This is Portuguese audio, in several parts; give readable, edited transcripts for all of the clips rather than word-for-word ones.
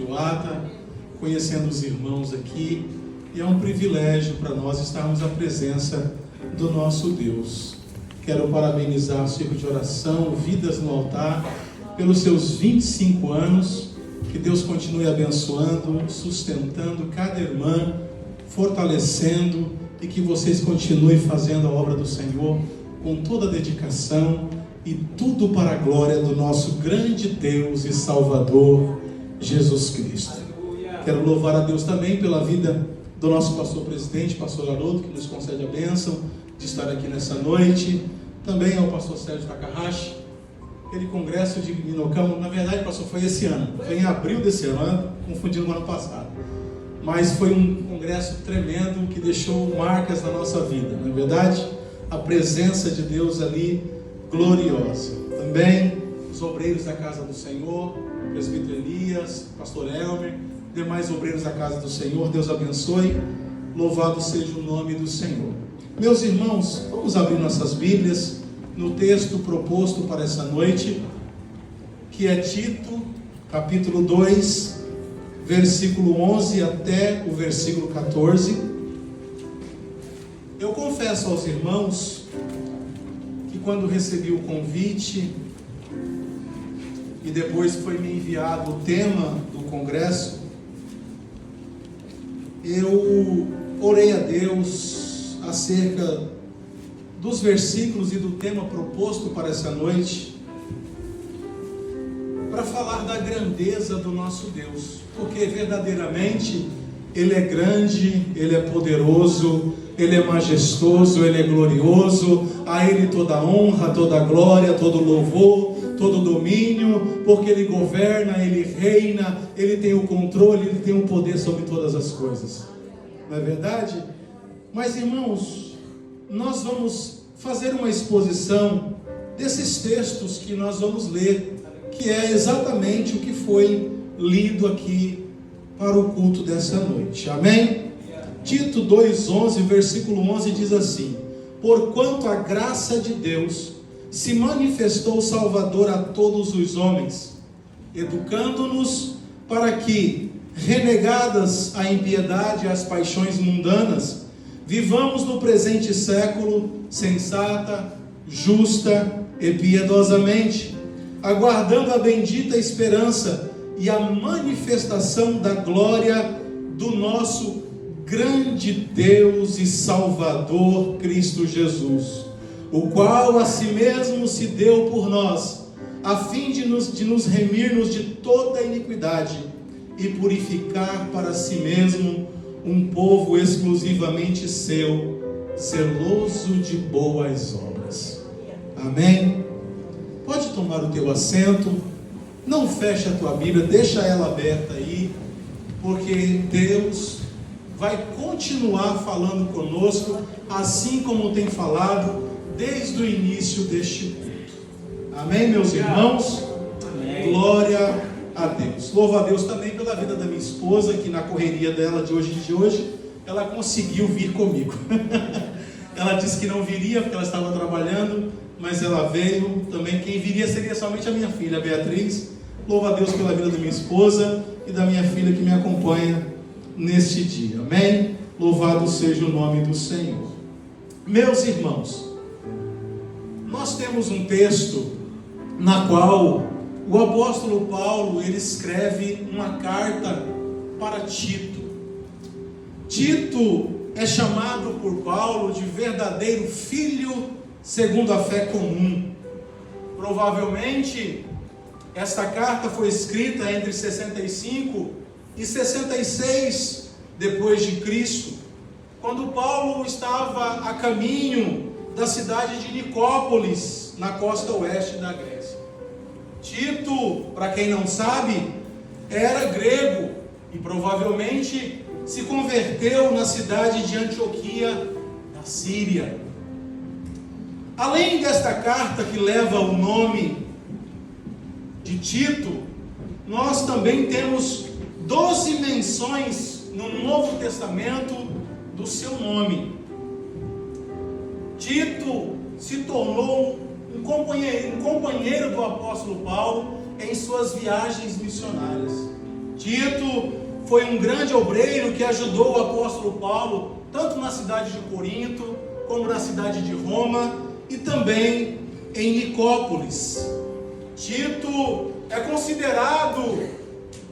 Abençoada, conhecendo os irmãos aqui, e é um privilégio para nós estarmos à presença do nosso Deus. Quero parabenizar o Círculo de Oração, Vidas no Altar, pelos seus 25 anos. Que Deus continue abençoando, sustentando cada irmã, fortalecendo, e que vocês continuem fazendo a obra do Senhor com toda a dedicação, e tudo para a glória do nosso grande Deus e Salvador, Jesus Cristo. Quero louvar a Deus também pela vida do nosso pastor presidente, pastor Haroldo, que nos concede a bênção de estar aqui nessa noite. Também ao pastor Sérgio Takahashi. Aquele congresso de Minocamo, na verdade, pastor, foi esse ano, foi em abril desse ano, confundindo com o ano passado. Mas foi um congresso tremendo que deixou marcas na nossa vida, não é verdade? A presença de Deus ali, gloriosa. Também os obreiros da casa do Senhor, presbítero Elias, pastor Elmer, demais obreiros da casa do Senhor, Deus abençoe, louvado seja o nome do Senhor. Meus irmãos, vamos abrir nossas Bíblias no texto proposto para essa noite, que é Tito, capítulo 2, versículo 11 até o versículo 14. Eu confesso aos irmãos que quando recebi o convite e depois foi me enviado o tema do congresso, eu orei a Deus acerca dos versículos e do tema proposto para essa noite, para falar da grandeza do nosso Deus, porque verdadeiramente Ele é grande, Ele é poderoso, Ele é majestoso, Ele é glorioso. A Ele toda honra, toda glória, todo louvor, todo domínio, porque Ele governa, Ele reina, Ele tem o controle, Ele tem o poder sobre todas as coisas. Não é verdade? Mas, irmãos, nós vamos fazer uma exposição desses textos que nós vamos ler, que é exatamente o que foi lido aqui para o culto dessa noite. Amém? Tito 2:11, versículo 11 diz assim: porquanto a graça de Deus se manifestou salvador a todos os homens, educando-nos para que, renegadas a impiedade e as paixões mundanas, vivamos no presente século sensata, justa e piedosamente, aguardando a bendita esperança e a manifestação da glória do nosso grande Deus e Salvador Cristo Jesus, o qual a si mesmo se deu por nós, a fim de nos remir-nos de toda iniquidade e purificar para si mesmo um povo exclusivamente seu, zeloso de boas obras. Amém? Pode tomar o teu assento, não feche a tua Bíblia, deixa ela aberta aí, porque Deus vai continuar falando conosco, assim como tem falado desde o início deste culto. Amém, meus irmãos? Amém. Glória a Deus. Louvo a Deus também pela vida da minha esposa, que na correria dela de hoje, ela conseguiu vir comigo. Ela disse que não viria porque ela estava trabalhando, mas ela veio também. Quem viria seria somente a minha filha, a Beatriz. Louvo a Deus pela vida da minha esposa e da minha filha que me acompanha neste dia. Amém? Louvado seja o nome do Senhor. Meus irmãos, nós temos um texto na qual o apóstolo Paulo, ele escreve uma carta para Tito. Tito é chamado por Paulo de verdadeiro filho segundo a fé comum. Provavelmente, esta carta foi escrita entre 65 e 66 depois de Cristo, quando Paulo estava a caminho da cidade de Nicópolis, na costa oeste da Grécia. Tito, para quem não sabe, era grego e provavelmente se converteu na cidade de Antioquia, na Síria. Além desta carta que leva o nome de Tito, nós também temos 12 menções no Novo Testamento do seu nome. Tito se tornou um companheiro do apóstolo Paulo em suas viagens missionárias. Tito foi um grande obreiro que ajudou o apóstolo Paulo, tanto na cidade de Corinto, como na cidade de Roma, e também em Nicópolis. Tito é considerado,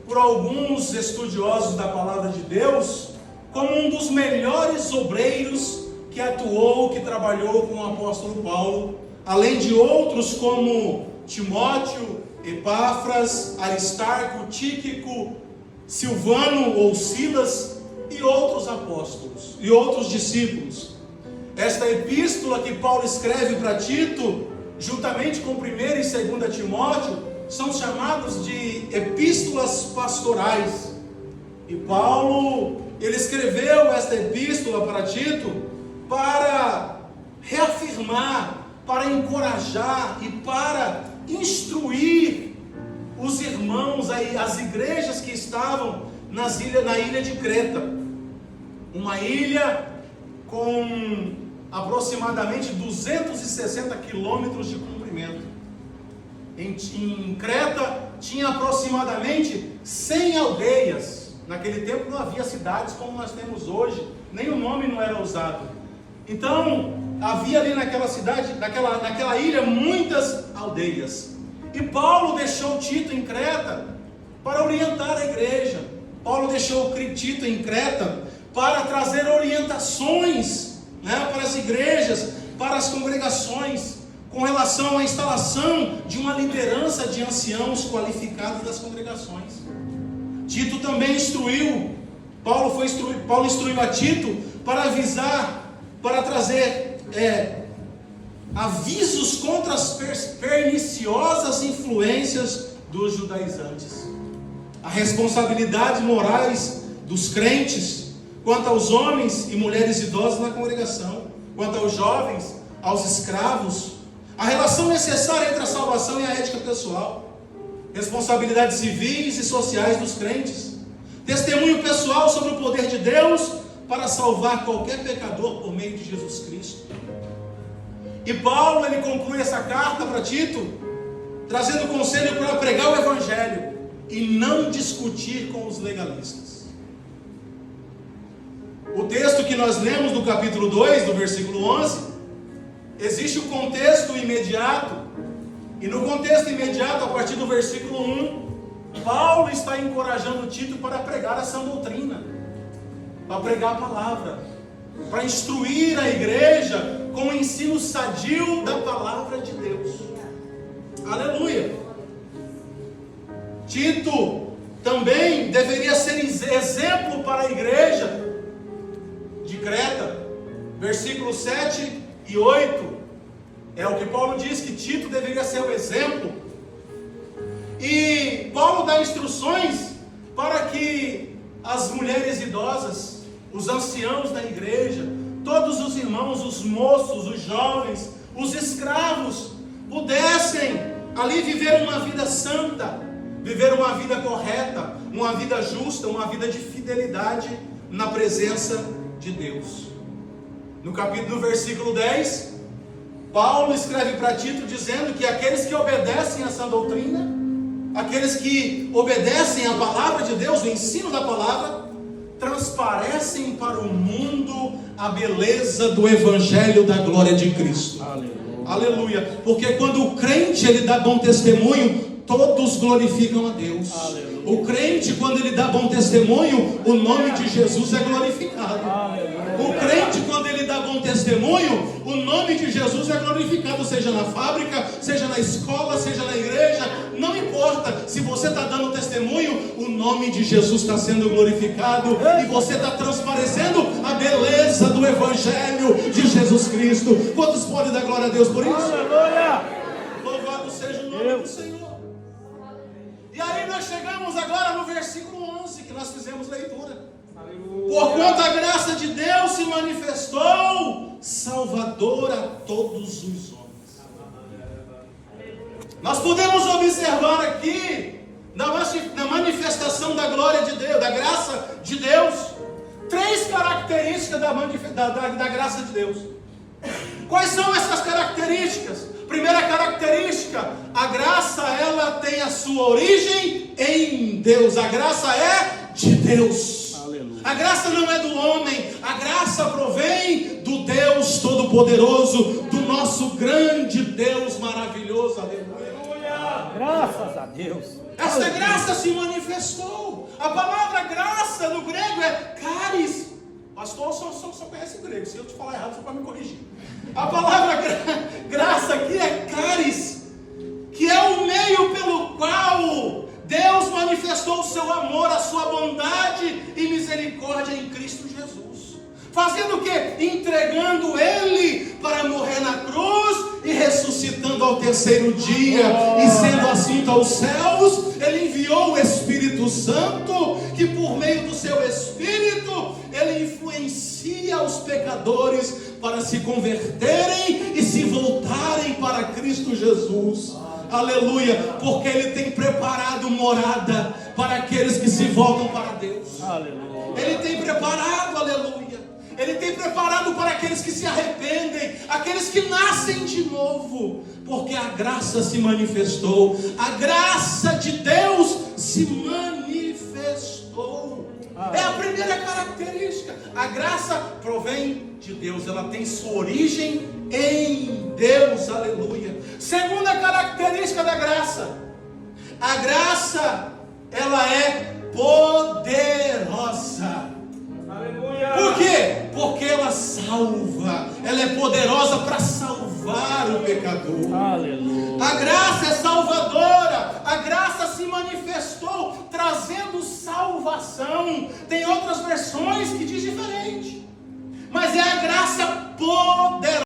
por alguns estudiosos da palavra de Deus, como um dos melhores obreiros que atuou, que trabalhou com o apóstolo Paulo, além de outros como Timóteo, Epáfras, Aristarco, Tíquico, Silvano ou Silas e outros apóstolos e outros discípulos. Esta epístola que Paulo escreve para Tito, juntamente com 1 e 2 Timóteo, são chamados de epístolas pastorais. E Paulo, ele escreveu esta epístola para Tito para reafirmar, para encorajar e para instruir os irmãos, as igrejas que estavam na ilha de Creta, uma ilha com aproximadamente 260 quilômetros de comprimento. Em Creta tinha aproximadamente 100 aldeias. Naquele tempo não havia cidades como nós temos hoje, nem o nome não era usado. Então havia ali naquela cidade, naquela ilha, muitas aldeias. E Paulo deixou Tito em Creta para orientar a igreja. Paulo deixou Tito em Creta para trazer orientações, para as igrejas, para as congregações, com relação à instalação de uma liderança de anciãos qualificados das congregações. Tito também instruiu, Paulo instruiu a Tito para avisar, para trazer avisos contra as perniciosas influências dos judaizantes, as responsabilidades morais dos crentes quanto aos homens e mulheres idosos na congregação, quanto aos jovens, aos escravos, a relação necessária entre a salvação e a ética pessoal, responsabilidades civis e sociais dos crentes, testemunho pessoal sobre o poder de Deus para salvar qualquer pecador por meio de Jesus Cristo. E Paulo, ele conclui essa carta para Tito, trazendo conselho para pregar o Evangelho e não discutir com os legalistas. O texto que nós lemos no capítulo 2, do versículo 11, existe o contexto imediato, e no contexto imediato, a partir do versículo 1, Paulo está encorajando Tito para pregar a sã doutrina, para pregar a palavra, para instruir a igreja com o ensino sadio da palavra de Deus. Aleluia! Tito também deveria ser exemplo para a igreja de Creta. Versículos 7 e 8 é o que Paulo diz, que Tito deveria ser o exemplo. E Paulo dá instruções para que as mulheres idosas, os anciãos da igreja, todos os irmãos, os moços, os jovens, os escravos, pudessem ali viver uma vida santa, viver uma vida correta, uma vida justa, uma vida de fidelidade na presença de Deus. No versículo 10, Paulo escreve para Tito dizendo que aqueles que obedecem a sã doutrina, aqueles que obedecem a palavra de Deus, o ensino da palavra, transparecem para o mundo a beleza do Evangelho da glória de Cristo. Aleluia. Aleluia. Porque quando o crente ele dá bom testemunho, todos glorificam a Deus. Aleluia. O crente, quando ele dá bom testemunho, o nome de Jesus é glorificado. Aleluia. O crente, quando ele dá bom testemunho, o nome de Jesus é glorificado, seja na fábrica, seja na escola, seja na igreja, não importa. Se você está dando testemunho, o nome de Jesus está sendo glorificado e você está transparecendo a beleza do Evangelho de Jesus Cristo. Quantos podem dar glória a Deus por isso? Aleluia! Louvado seja o nome do Senhor. E aí nós chegamos agora no versículo 11, que nós fizemos leitura. Porquanto a graça de Deus se manifestou salvadora a todos os homens. Nós podemos observar aqui, na manifestação da glória de Deus, da graça de Deus, três características da graça de Deus. Quais são essas características? Primeira característica, a graça ela tem a sua origem em Deus. A graça é de Deus. Aleluia. A graça não é do homem, a graça provém do Deus Todo-Poderoso, do nosso grande Deus maravilhoso. Aleluia. Graças a Deus. Essa graça se manifestou. A palavra graça no grego é charis. Pastor, só conhece o grego. Se eu te falar errado, você pode me corrigir. A palavra graça aqui é charis, que é o meio pelo qual Deus manifestou o seu amor, a sua bondade e misericórdia em Cristo Jesus. Fazendo o quê? Entregando Ele para morrer na cruz e ressuscitando ao terceiro dia. E sendo assunto aos céus, Ele enviou o Espírito Santo, que por meio do seu Espírito, Ele influencia os pecadores para se converterem e se voltarem para Cristo Jesus. Aleluia, porque Ele tem preparado morada para aqueles que se voltam para Deus. Aleluia. Ele tem preparado, aleluia. Ele tem preparado para aqueles que se arrependem, aqueles que nascem de novo, porque a graça se manifestou, a graça de Deus se manifestou. É a primeira característica. A graça provém de Deus, ela tem sua origem em Deus, aleluia. Segunda característica da graça, a graça, ela é poderosa. Aleluia. Por quê? Porque ela salva, ela é poderosa para salvar o pecador. Aleluia. A graça é salvadora, a graça se manifestou trazendo salvação. Tem outras versões que diz diferente, mas é a graça poderosa.